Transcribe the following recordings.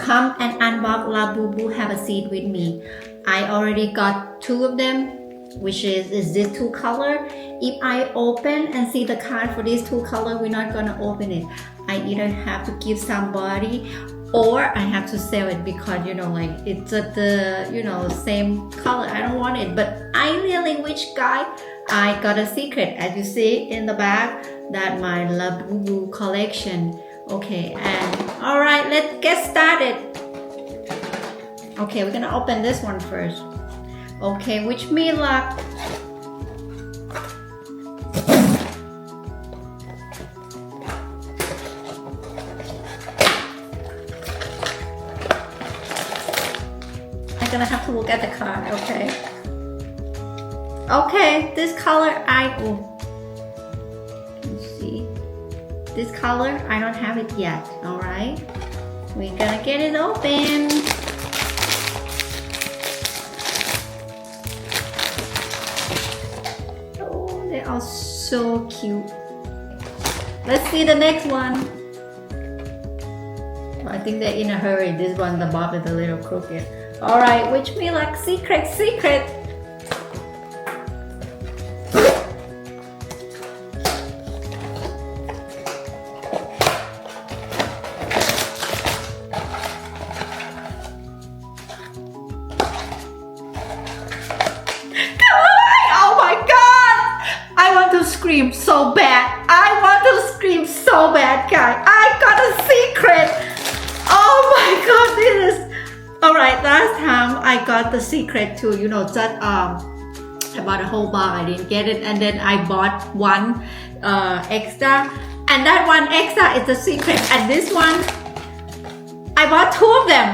come and unbox Labubu Have a seat with me. I already got 2 of them, which is this 2 color. If I open and see the card for these 2 color, we're not gonna open it. I either have to give somebody or I have to sell it because like it's the same color. I don't want it, but I really wish, guys, I got a secret, as you see in the back, that my Labubu collection. Okay, and all right, let's get started. Okay, we're gonna open this one first. Okay, wish me luck. I'm gonna have to look at the card. Okay, this color see, this color I don't have it yet. All right, we're gonna get it open. Oh, they are so cute. Let's see the next one. I think they're in a hurry. This one, the bob is a little crooked. All right, wish me luck. Secret. Scream so bad. I want to scream so bad, guys. I got a secret. Oh my god, this is alright. Last time I got the secret too, just I bought a whole bar, I didn't get it, and then I bought one extra, and that one extra is the secret, and this one I bought 2 of them,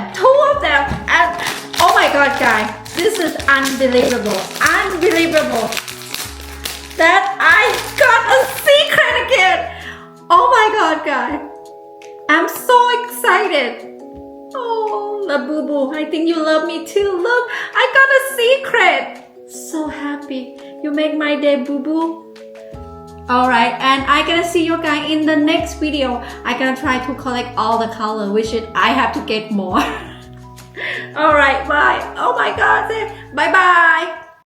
and oh my god, guys, this is unbelievable that I got a secret again. Oh my god, guys, I'm so excited. Oh, Labubu, I think you love me too. Look, I got a secret. So happy. You make my day, boo boo. Alright, and I'm gonna see you guys in the next video. I'm gonna try to collect all the color, which I have to get more. Alright, bye. Oh my god, bye bye.